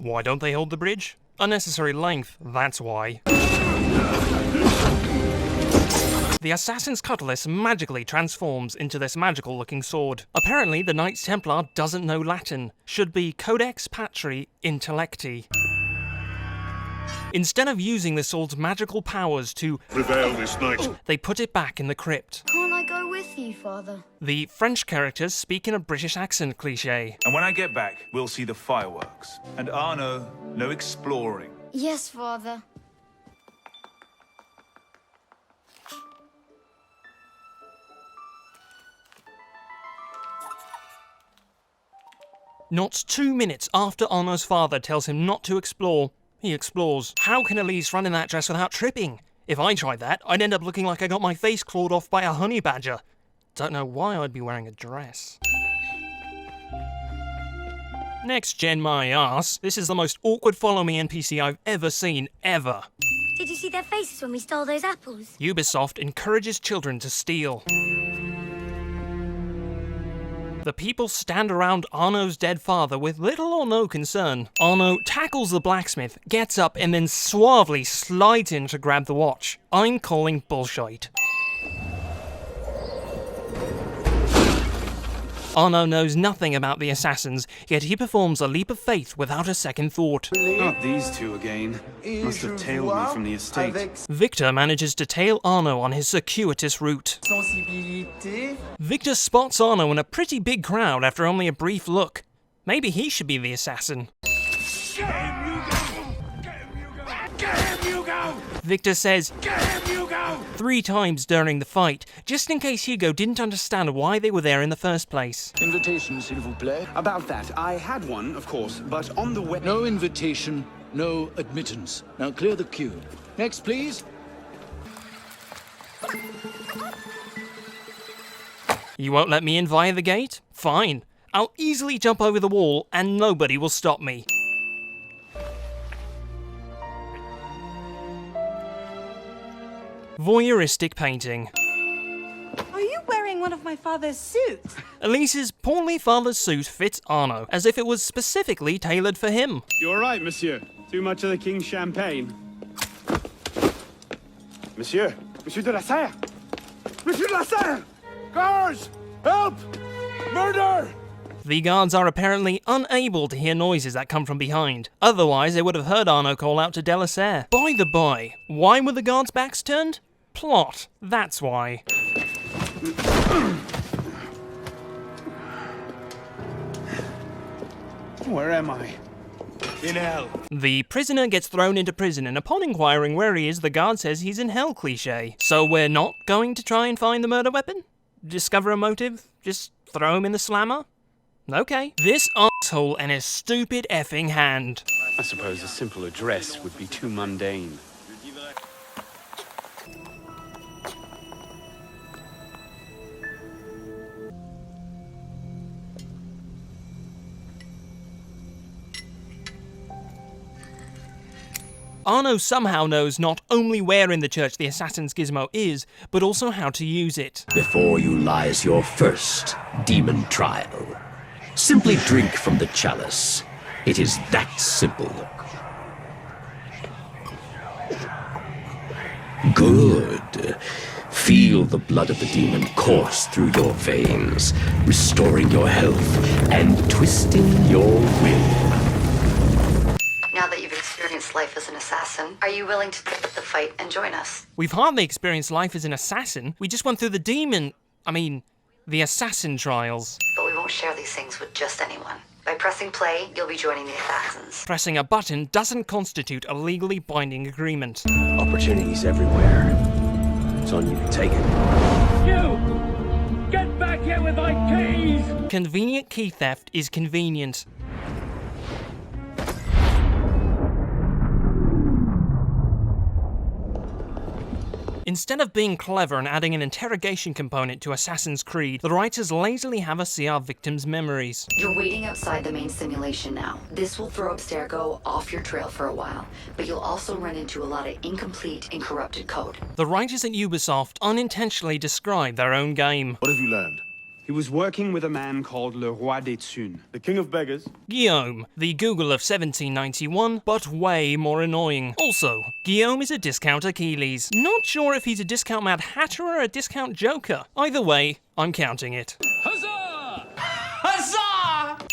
Why don't they hold the bridge? Unnecessary length, that's why. The assassin's cutlass magically transforms into this magical looking sword. Apparently the Knights Templar doesn't know Latin. Should be Codex Patri Intellecti. Instead of using the sword's magical powers to prevail this night, they put it back in the crypt. Can't I go with you, Father? The French characters speak in a British accent cliché. And when I get back, we'll see the fireworks. And Arno, no exploring. Yes, Father. Not 2 minutes after Arno's father tells him not to explore, he explores. How can Elise run in that dress without tripping? If I tried that, I'd end up looking like I got my face clawed off by a honey badger. Don't know why I'd be wearing a dress. Next gen my ass, this is the most awkward follow me NPC I've ever seen, ever. Did you see their faces when we stole those apples? Ubisoft encourages children to steal. The people stand around Arno's dead father with little or no concern. Arno tackles the blacksmith, gets up, and then suavely slides in to grab the watch. I'm calling bullshit. Arno knows nothing about the assassins, yet he performs a leap of faith without a second thought. Not these two again. Must have tailed me from the estate. Victor manages to tail Arno on his circuitous route. Victor spots Arno in a pretty big crowd after only a brief look. Maybe he should be the assassin. Victor says, Hugo! 3 times during the fight, just in case Hugo didn't understand why they were there in the first place. Invitation, s'il vous plaît. About that, I had one, of course, but on the way... No invitation, no admittance. Now clear the queue. Next, please. You won't let me in via the gate? Fine. I'll easily jump over the wall and nobody will stop me. Voyeuristic painting. Are you wearing one of my father's suits? Elise's portly father's suit fits Arno, as if it was specifically tailored for him. You're right, monsieur. Too much of the king's champagne. Monsieur! Monsieur de la Serre! Monsieur de la Serre! Guards! Help! Murder! The guards are apparently unable to hear noises that come from behind. Otherwise, they would have heard Arno call out to de la Serre. By the by, why were the guards' backs turned? Plot. That's why. Where am I? In hell. The prisoner gets thrown into prison, and upon inquiring where he is, the guard says he's in hell cliché. So we're not going to try and find the murder weapon? Discover a motive? Just throw him in the slammer? Okay. This asshole and his stupid effing hand. I suppose a simple address would be too mundane. Arno somehow knows not only where in the church the assassin's gizmo is, but also how to use it. Before you lies your first demon trial. Simply drink from the chalice. It is that simple. Good. Feel the blood of the demon course through your veins, restoring your health and twisting your will. Now that you've experienced life as an assassin, are you willing to pick up the fight and join us? We've hardly experienced life as an assassin. We just went through the assassin trials. But we won't share these things with just anyone. By pressing play, you'll be joining the assassins. Pressing a button doesn't constitute a legally binding agreement. Opportunities everywhere. It's on you to take it. You! Get back here with my keys! Convenient key theft is convenient. Instead of being clever and adding an interrogation component to Assassin's Creed, the writers lazily have us see our victims' memories. You're waiting outside the main simulation now. This will throw Abstergo off your trail for a while, but you'll also run into a lot of incomplete and corrupted code. The writers at Ubisoft unintentionally describe their own game. What have you learned? He was working with a man called Le Roi des Thunes. The king of beggars. Guillaume, the Google of 1791, but way more annoying. Also, Guillaume is a discount Achilles. Not sure if he's a discount Mad Hatter or a discount Joker. Either way, I'm counting it. Huzzah! Huzzah!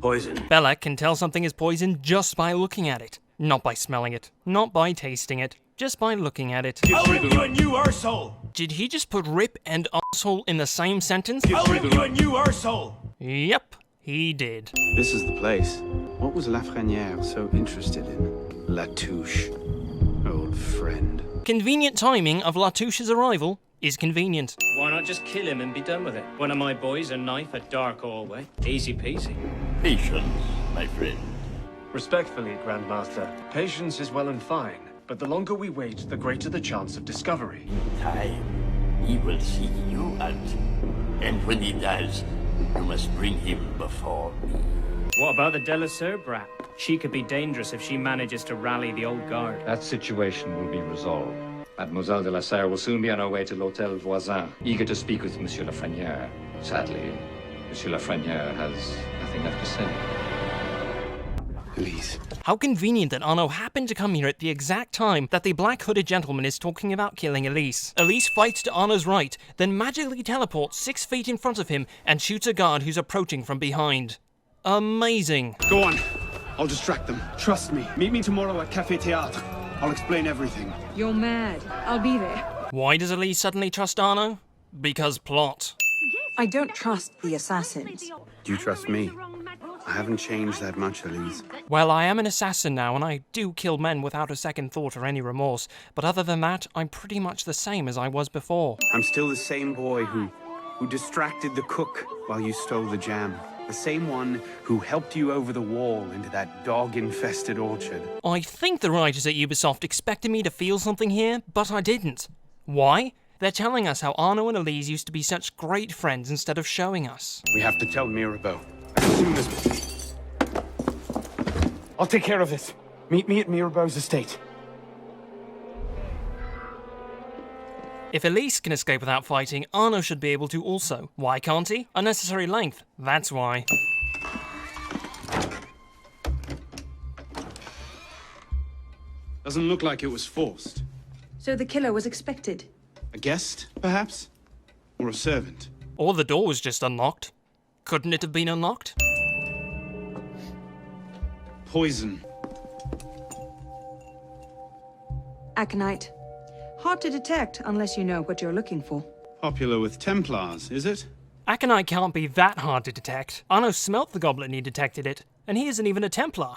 Poison. Belek can tell something is poison just by looking at it. Not by smelling it. Not by tasting it. Just by looking at it. I'll rip you a new arsehole! Did he just put rip and arsehole in the same sentence? I'll rip you a new arsehole! Yep, he did. This is the place. What was Lafreniere so interested in? Latouche. Old friend. Convenient timing of Latouche's arrival is convenient. Why not just kill him and be done with it? One of my boys, a knife, a dark hallway. Easy peasy. Patience, my friend. Respectfully, Grandmaster, patience is well and fine, but the longer we wait, the greater the chance of discovery. In time, he will seek you out. And when he does, you must bring him before me. What about the Delasur brat? She could be dangerous if she manages to rally the old guard. That situation will be resolved. Mademoiselle de la Serre will soon be on her way to l'Hôtel Voisin, eager to speak with Monsieur Lafreniere. Sadly, Monsieur Lafreniere has nothing left to say. Elise. How convenient that Arno happened to come here at the exact time that the black-hooded gentleman is talking about killing Elise. Elise fights to Arno's right, then magically teleports 6 feet in front of him and shoots a guard who's approaching from behind. Amazing. Go on. I'll distract them. Trust me. Meet me tomorrow at Café Théâtre. I'll explain everything. You're mad. I'll be there. Why does Elise suddenly trust Arno? Because plot. I don't trust the assassins. Do you trust me? I haven't changed that much, Elise. Well, I am an assassin now, and I do kill men without a second thought or any remorse, but other than that, I'm pretty much the same as I was before. I'm still the same boy who distracted the cook while you stole the jam. The same one who helped you over the wall into that dog-infested orchard. I think the writers at Ubisoft expected me to feel something here, but I didn't. Why? They're telling us how Arno and Elise used to be such great friends instead of showing us. We have to tell Mirabeau. As soon as... I'll take care of this. Meet me at Mirabeau's estate. If Elise can escape without fighting, Arno should be able to also. Why can't he? Unnecessary length, that's why. Doesn't look like it was forced. So the killer was expected? A guest, perhaps? Or a servant? Or the door was just unlocked. Couldn't it have been unlocked? Poison. Aconite. Hard to detect unless you know what you're looking for. Popular with Templars, is it? Aconite can't be that hard to detect. Arno smelt the goblet and he detected it, and he isn't even a Templar.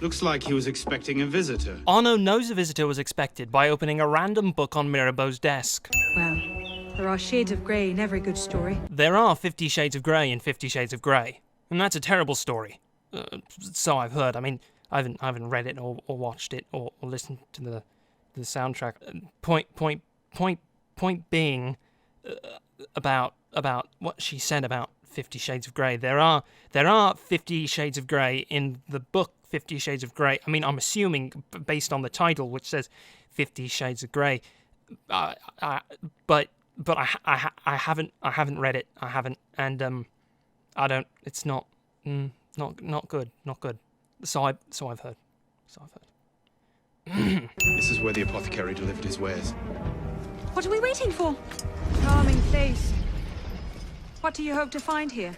Looks like he was expecting a visitor. Arno knows a visitor was expected by opening a random book on Mirabeau's desk. Well, there are shades of grey in every good story. There are 50 Shades of Grey in 50 Shades of Grey, and that's a terrible story. So I've heard. I mean, I haven't read it or watched it or listened to the soundtrack. Point being, about what she said about 50 Shades of Grey. There are 50 Shades of Grey in the book 50 Shades of Grey. I mean, I'm assuming based on the title, which says 50 Shades of Grey. But I haven't read it. I haven't, and I don't. It's not good. Not good. So I've heard. This is where the apothecary delivered his wares. What are we waiting for? Charming face. What do you hope to find here?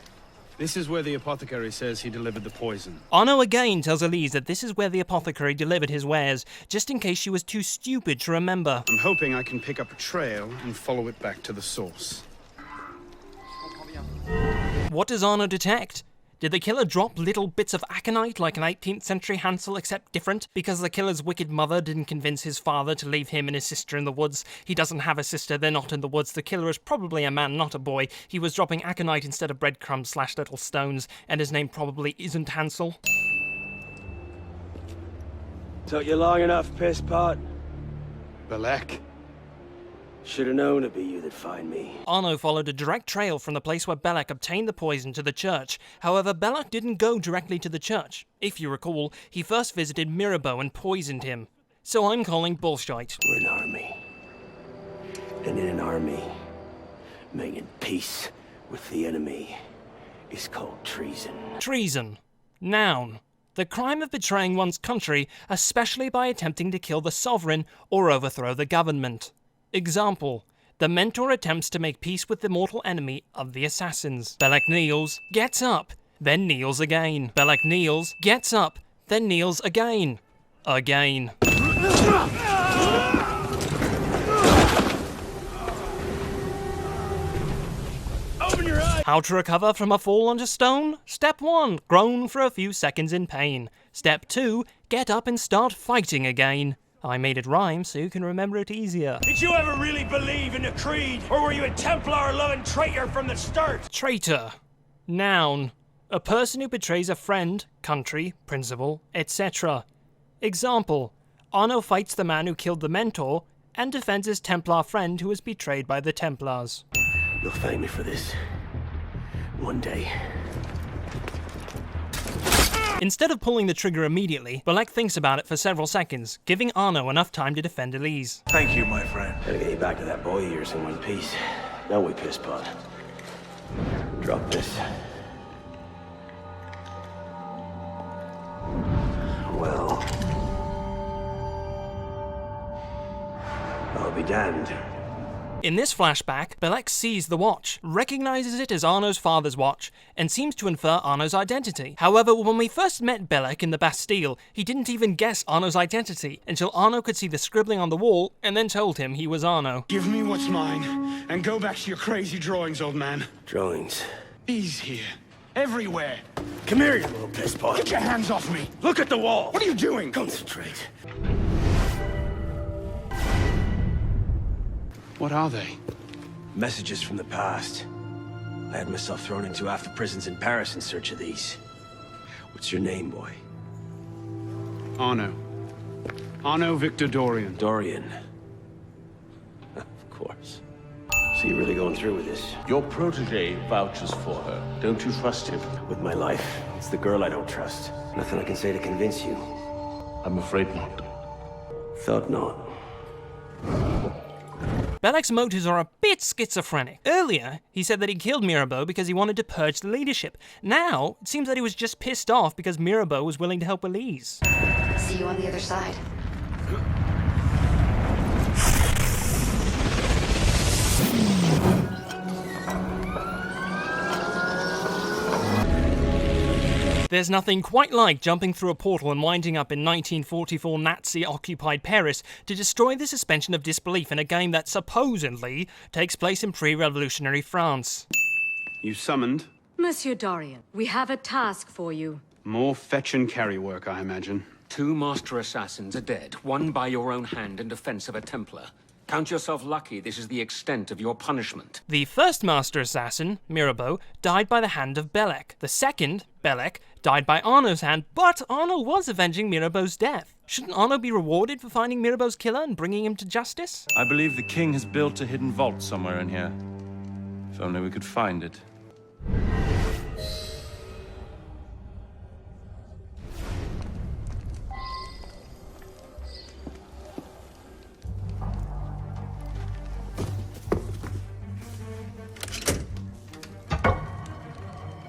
This is where the apothecary says he delivered the poison. Arno again tells Elise that this is where the apothecary delivered his wares, just in case she was too stupid to remember. I'm hoping I can pick up a trail and follow it back to the source. What does Arno detect? Did the killer drop little bits of aconite like an 18th century Hansel except different? Because the killer's wicked mother didn't convince his father to leave him and his sister in the woods. He doesn't have a sister, they're not in the woods. The killer is probably a man, not a boy. He was dropping aconite instead of breadcrumbs / little stones, and his name probably isn't Hansel. Took you long enough, piss pot. Belek. Should've known it'd be you that'd find me. Arno followed a direct trail from the place where Belek obtained the poison to the church. However, Belek didn't go directly to the church. If you recall, he first visited Mirabeau and poisoned him. so I'm calling bullshit. We're an army. And in an army, making peace with the enemy is called treason. Treason. Noun. The crime of betraying one's country, especially by attempting to kill the sovereign or overthrow the government. Example. The mentor attempts to make peace with the mortal enemy of the assassins. Belek kneels, gets up, then kneels again. Belek kneels, gets up, then kneels again. Again. Open your eyes! How to recover from a fall onto stone? Step 1. Groan for a few seconds in pain. Step 2. Get up and start fighting again. I made it rhyme so you can remember it easier. Did you ever really believe in the creed? Or were you a Templar-loving traitor from the start? Traitor. Noun. A person who betrays a friend, country, principle, etc. Example. Arno fights the man who killed the mentor and defends his Templar friend who was betrayed by the Templars. You'll thank me for this. One day. Instead of pulling the trigger immediately, Belek thinks about it for several seconds, giving Arno enough time to defend Elise. Thank you, my friend. Gotta get you back to that boy of yours in one piece. Don't we, pisspot? Drop this. Well... I'll be damned. In this flashback, Belek sees the watch, recognizes it as Arno's father's watch, and seems to infer Arno's identity. However, when we first met Belek in the Bastille, he didn't even guess Arno's identity until Arno could see the scribbling on the wall and then told him he was Arno. Give me what's mine, and go back to your crazy drawings, old man. Drawings? He's here. Everywhere. Come here, you little pisspot. Get your hands off me. Look at the wall. What are you doing? Concentrate. What are they? Messages from the past. I had myself thrown into half the prisons in Paris in search of these. What's your name, boy? Arno. Arno Victor Dorian. Dorian. Of course. So you're really going through with this? Your protege vouches for her. Don't you trust him? With my life. It's the girl I don't trust. Nothing I can say to convince you. I'm afraid not. Thought not. Belek's motives are a bit schizophrenic. Earlier, he said that he killed Mirabeau because he wanted to purge the leadership. Now, it seems that he was just pissed off because Mirabeau was willing to help Elise. See you on the other side. There's nothing quite like jumping through a portal and winding up in 1944 Nazi-occupied Paris to destroy the suspension of disbelief in a game that supposedly takes place in pre-revolutionary France. You summoned? Monsieur Dorian, we have a task for you. More fetch and carry work, I imagine. 2 master assassins are dead, one by your own hand in defense of a Templar. Count yourself lucky this is the extent of your punishment. The first master assassin, Mirabeau, died by the hand of Belek. The second, Belek, died by Arno's hand, but Arno was avenging Mirabeau's death. Shouldn't Arno be rewarded for finding Mirabeau's killer and bringing him to justice? I believe the king has built a hidden vault somewhere in here. If only we could find it.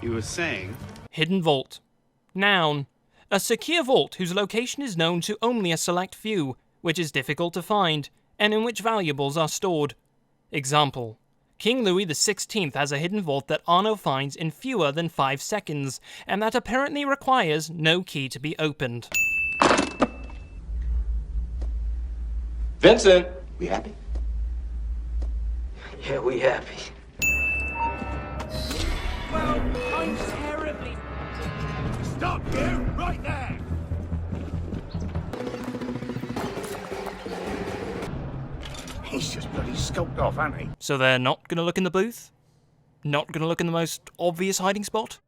You were saying? Hidden vault. Noun. A secure vault whose location is known to only a select few, which is difficult to find, and in which valuables are stored. Example. King Louis XVI has a hidden vault that Arno finds in fewer than 5 seconds, and that apparently requires no key to be opened. Vincent! We happy? Yeah, we happy. Well, I'm terribly... Stop here, right there! He's just bloody scoped off, hasn't he? So they're not gonna look in the booth? Not gonna look in the most obvious hiding spot?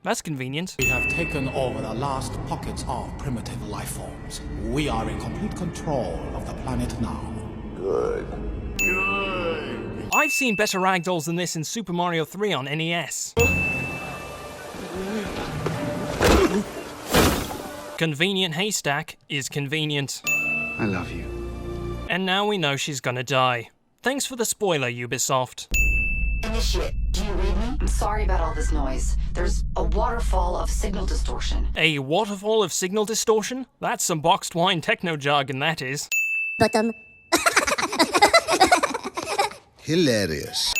That's convenient. We have taken over the last pockets of primitive life forms. We are in complete control of the planet now. Good. Good. I've seen better ragdolls than this in Super Mario 3 on NES. Convenient haystack is convenient. I love you. And now we know she's gonna die. Thanks for the spoiler, Ubisoft. Initiate, do you read me? I'm sorry about all this noise. There's a waterfall of signal distortion. A waterfall of signal distortion? That's some boxed wine techno jargon, that is. Bottom. Hilarious.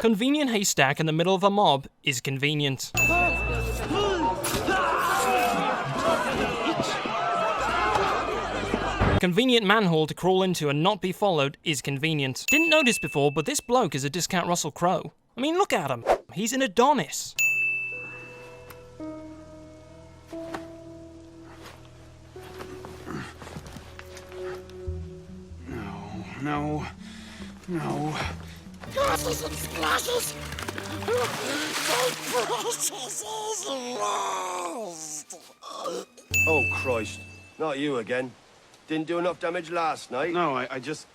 Convenient haystack in the middle of a mob is convenient. Convenient manhole to crawl into and not be followed is convenient. Didn't notice before, but this bloke is a discount Russell Crowe. I mean, look at him. He's an Adonis. No. Glasses and splashes! My precious is lost! Oh, Christ. Not you again. Didn't do enough damage last night. No, I just...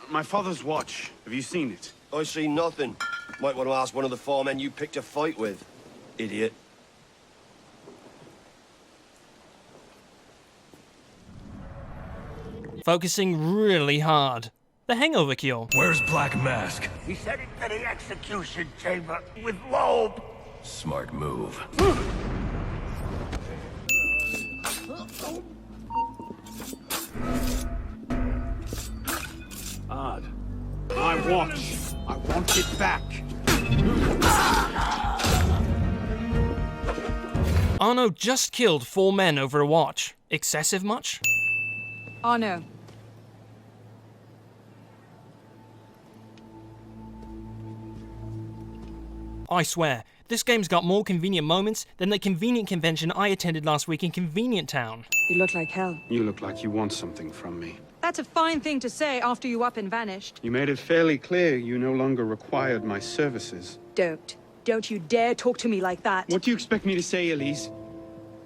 My father's watch. Have you seen it? I see nothing. Might want to ask one of the four men you picked a fight with. Idiot. Focusing really hard. The hangover cure. Where's Black Mask? He's heading to the execution chamber with Loeb. Smart move. Odd. My watch. I want it back. Arno just killed 4 men over a watch. Excessive much? Arno. I swear, this game's got more convenient moments than the convenient convention I attended last week in Convenient Town. You look like hell. You look like you want something from me. That's a fine thing to say after you up and vanished. You made it fairly clear you no longer required my services. Don't. Don't you dare talk to me like that. What do you expect me to say, Elise?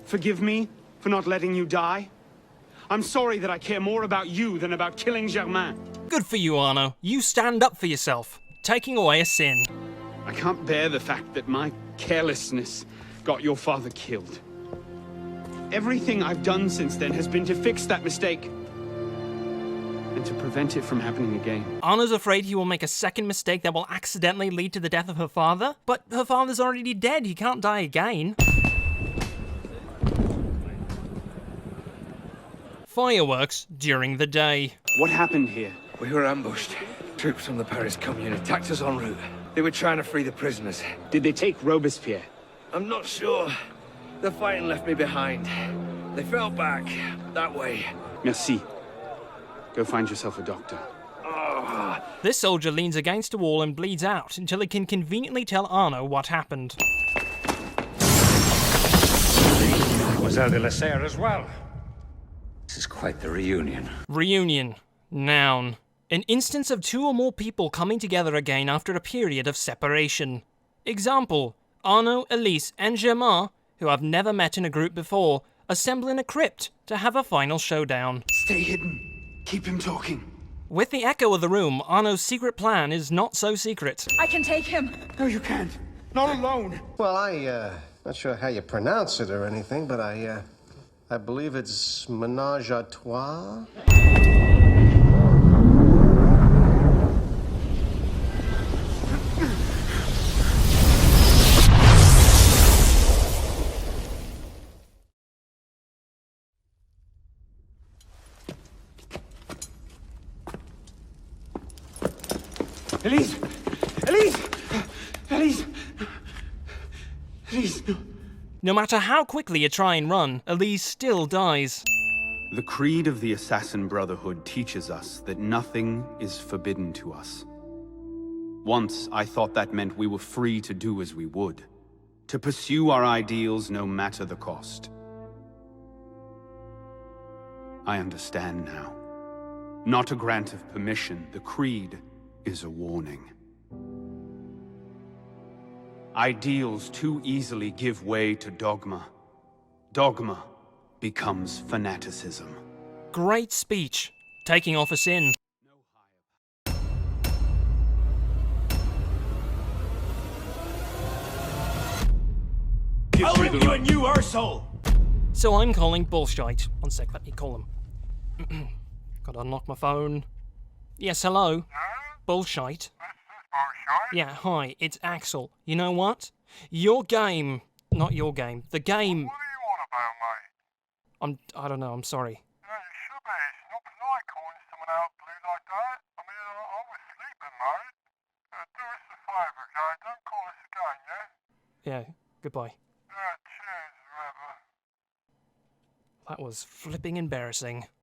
Forgive me for not letting you die? I'm sorry that I care more about you than about killing Germain. Good for you, Arno. You stand up for yourself, taking away a sin. I can't bear the fact that my carelessness got your father killed. Everything I've done since then has been to fix that mistake and to prevent it from happening again. Arno's afraid he will make a second mistake that will accidentally lead to the death of her father, but her father's already dead. He can't die again. Fireworks during the day. What happened here? We were ambushed. Troops from the Paris Commune attacked us en route. They were trying to free the prisoners. Did they take Robespierre? I'm not sure. The fighting left me behind. They fell back that way. Merci. Go find yourself a doctor. This soldier leans against a wall and bleeds out until he can conveniently tell Arno what happened. Mademoiselle de la Serre as well. This is quite the reunion. Reunion. Noun. An instance of 2 or more people coming together again after a period of separation. Example, Arno, Elise, and Germain, who have never met in a group before, assemble in a crypt to have a final showdown. Stay hidden. Keep him talking. With the echo of the room, Arno's secret plan is not so secret. I can take him. No, you can't. Not alone. Well, not sure how you pronounce it or anything, but I believe it's ménage à trois. Elise! Elise! Elise! Elise, no. No matter how quickly you try and run, Elise still dies. The creed of the Assassin Brotherhood teaches us that nothing is forbidden to us. Once, I thought that meant we were free to do as we would, to pursue our ideals no matter the cost. I understand now. Not a grant of permission, the creed is a warning. Ideals too easily give way to dogma. Dogma becomes fanaticism. Great speech. Taking off a sin. I'll rip you a new arsehole! So I'm calling bullshit. One sec, let me call him. Gotta unlock my phone. Yes, hello? Bullshit. Yeah, hi, it's Axel. You know what? Your game... Not your game. The game... What do you want about, mate? I don't know, I'm sorry. Yeah, you should be. It's not polite calling someone out blue like that. I mean, I was sleeping, mate. Do us a favour, okay? Don't call us again, yeah? Yeah, goodbye. Yeah, cheers, Trevor. That was flipping embarrassing.